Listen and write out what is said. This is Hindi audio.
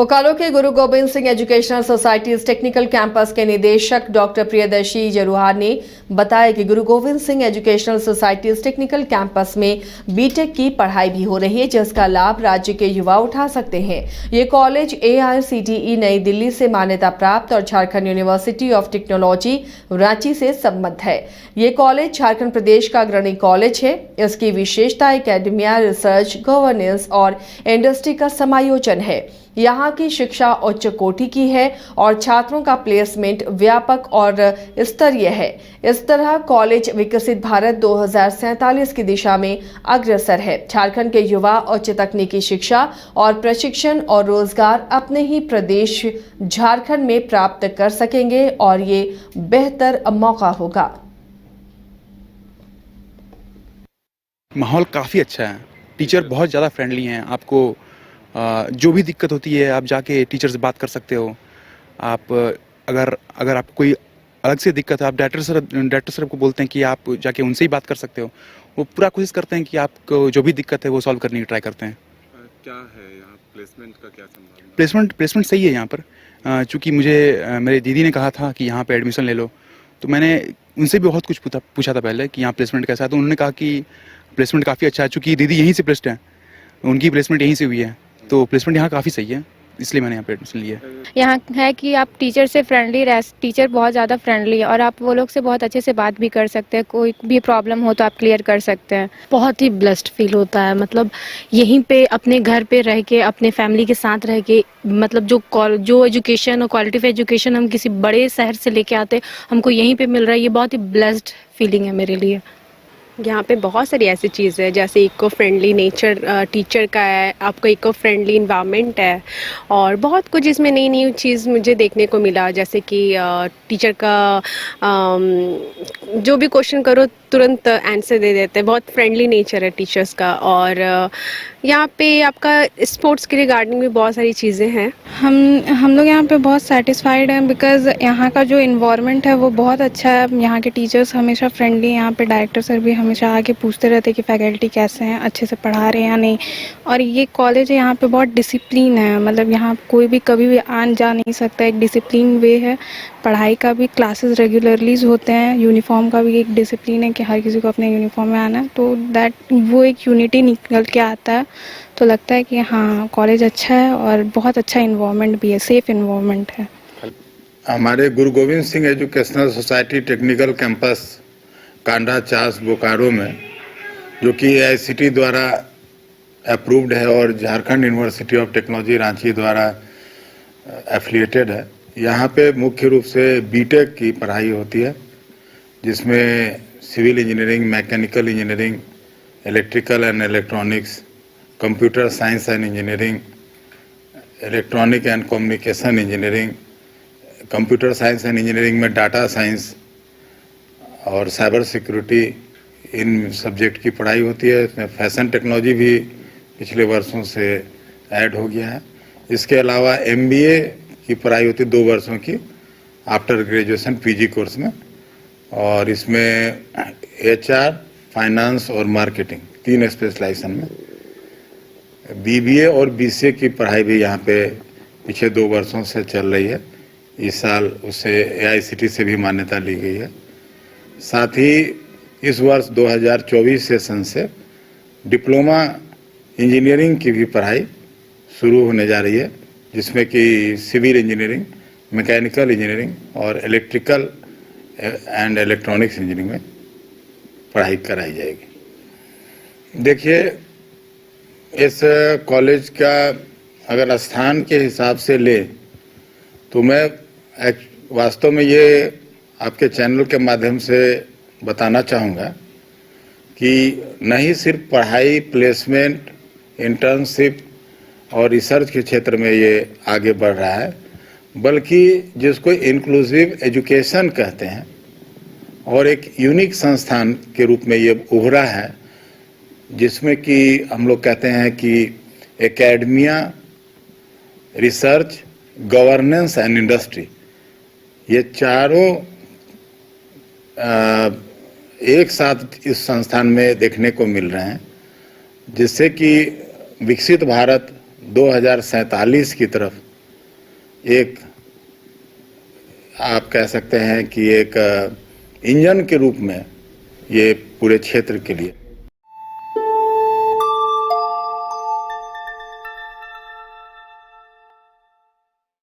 बोकारो के गुरु Govind Singh educational societies technical campus के निदेशक डॉक्टर प्रियदर्शी जरूहार ने बताया कि गुरु Govind Singh educational societies technical campus में बीटेक की पढ़ाई भी हो रही है, जिसका लाभ राज्य के युवा उठा सकते हैं। ये कॉलेज AICTE नई दिल्ली से मान्यता प्राप्त और Jharkhand university of technology Ranchi से संबद्ध है। ये कॉलेज झारखंड प्रदेश का अग्रणी कॉलेज है। इसकी विशेषता एकेडमिया, रिसर्च, गवर्नेंस और इंडस्ट्री का समायोजन है। यहाँ की शिक्षा उच्च कोटि की है और छात्रों का प्लेसमेंट व्यापक और स्तरीय है। इस तरह कॉलेज विकसित भारत 2047 की दिशा में अग्रसर है। झारखंड के युवा उच्च तकनीकी शिक्षा और प्रशिक्षण और रोजगार अपने ही प्रदेश झारखंड में प्राप्त कर सकेंगे और ये बेहतर मौका होगा। माहौल काफ़ी अच्छा है, टीचर बहुत ज़्यादा फ्रेंडली हैं। आपको जो भी दिक्कत होती है आप जाके टीचर से बात कर सकते हो। आप अगर आपको कोई अलग से दिक्कत है, आप डायरेक्टर सर को बोलते हैं कि आप जाके उनसे ही बात कर सकते हो। वो पूरा कोशिश करते हैं कि आपको जो भी दिक्कत है वो सॉल्व करने की ट्राई करते हैं। क्या है यहाँ प्लेसमेंट का क्या संभावना? प्लेसमेंट सही है यहाँ पर। चूँकि मुझे मेरी दीदी ने कहा था कि यहाँ पे एडमिशन ले लो, तो मैंने उनसे भी बहुत कुछ पूछा था पहले कि यहाँ प्लेसमेंट कैसा है। तो उन्होंने कहा कि प्लेसमेंट काफ़ी अच्छा है। चूँकि दीदी यहीं से प्लेस्ड है, उनकी प्लेसमेंट यहीं से हुई है, तो प्लेसमेंट यहाँ काफ़ी सही है, इसलिए मैंने यहाँ पे एडमिशन लिया है। यहाँ है कि आप टीचर से फ्रेंडली टीचर बहुत ज़्यादा फ्रेंडली है और आप वो लोग से बहुत अच्छे से बात भी कर सकते हैं। कोई भी प्रॉब्लम हो तो आप क्लियर कर सकते हैं। बहुत ही ब्लेस्ड फील होता है, मतलब यहीं पे अपने घर पे रह के अपने फैमिली के साथ रह के, मतलब जो एजुकेशन और क्वालिटी ऑफ एजुकेशन हम किसी बड़े शहर से लेके आते हमको यहीं पे मिल रहा है। ये बहुत ही ब्लेस्ड फीलिंग है मेरे लिए। यहाँ पे बहुत सारी ऐसी चीज़ें हैं, जैसे इको फ्रेंडली नेचर टीचर का है, आपको इको फ्रेंडली इन्वायरमेंट है और बहुत कुछ इसमें नई नई चीज़ मुझे देखने को मिला। जैसे कि टीचर का जो भी क्वेश्चन करो तुरंत आंसर दे देते हैं। बहुत फ्रेंडली नेचर है टीचर्स का। और यहाँ पे आपका स्पोर्ट्स के रिगार्डिंग भी बहुत सारी चीज़ें हैं। हम लोग यहाँ पे बहुत सेटिस्फाइड हैं बिकॉज़ यहाँ का जो इन्वायरमेंट है वो बहुत अच्छा है। यहाँ के टीचर्स हमेशा फ्रेंडली हैं। यहाँ पे डायरेक्टर सर भी हमेशा आके पूछते रहते हैं कि फैकल्टी कैसे हैं, अच्छे से पढ़ा रहे हैं या नहीं। और ये कॉलेज है, यहाँ पे बहुत डिसिप्लिन है, मतलब यहाँ कोई भी कभी भी आन जा नहीं सकता। एक डिसिप्लिन वे है, पढ़ाई का भी क्लासेस रेगुलरली होते हैं, यूनिफॉर्म का भी एक डिसिप्लिन है कि हर किसी को अपने यूनिफॉर्म में आना है। तो वो एक यूनिटी निकल के आता है। तो लगता है कि हाँ कॉलेज अच्छा है और बहुत अच्छा इन्वायरमेंट भी है, सेफ इन्वायरमेंट है। हमारे गुरु Govind Singh educational society technical campus Kanda Chas Bokaro में, जो कि AICTE द्वारा अप्रूव्ड है और Jharkhand university of technology Ranchi द्वारा एफिलिएटेड है, यहाँ पे मुख्य रूप से बीटेक की पढ़ाई होती है, जिसमें civil engineering, mechanical engineering, electrical and electronics, computer science and engineering, electronic and communication engineering, computer science and engineering में डाटा साइंस और साइबर सिक्योरिटी, इन सब्जेक्ट की पढ़ाई होती है। इसमें फैशन टेक्नोलॉजी भी पिछले वर्षों से ऐड हो गया है। इसके अलावा MBA की पढ़ाई होती है 2 वर्षों की आफ्टर ग्रेजुएशन PG कोर्स में, और इसमें HR, फाइनेंस और मार्केटिंग 3 स्पेशलाइजेशन में। BBA और BCA की पढ़ाई भी यहाँ पे पिछले 2 वर्षों से चल रही है। इस साल उसे AICTE से भी मान्यता ली गई है। साथ ही इस वर्ष 2024 सेशन से डिप्लोमा इंजीनियरिंग की भी पढ़ाई शुरू होने जा रही है, जिसमें कि सिविल इंजीनियरिंग, मैकेनिकल इंजीनियरिंग और इलेक्ट्रिकल एंड इलेक्ट्रॉनिक्स इंजीनियरिंग में पढ़ाई कराई जाएगी। देखिए, इस कॉलेज का अगर स्थान के हिसाब से ले तो मैं वास्तव में ये आपके चैनल के माध्यम से बताना चाहूँगा कि नहीं सिर्फ पढ़ाई, प्लेसमेंट, इंटर्नशिप और रिसर्च के क्षेत्र में ये आगे बढ़ रहा है, बल्कि जिसको इंक्लूसिव एजुकेशन कहते हैं और एक यूनिक संस्थान के रूप में ये उभरा है, जिसमें कि हम लोग कहते हैं कि academia, research, governance and industry, ये चारों एक साथ इस संस्थान में देखने को मिल रहे हैं, जिससे कि विकसित भारत 2047 की तरफ एक आप कह सकते हैं कि एक इंजन के रूप में ये पूरे क्षेत्र के लिए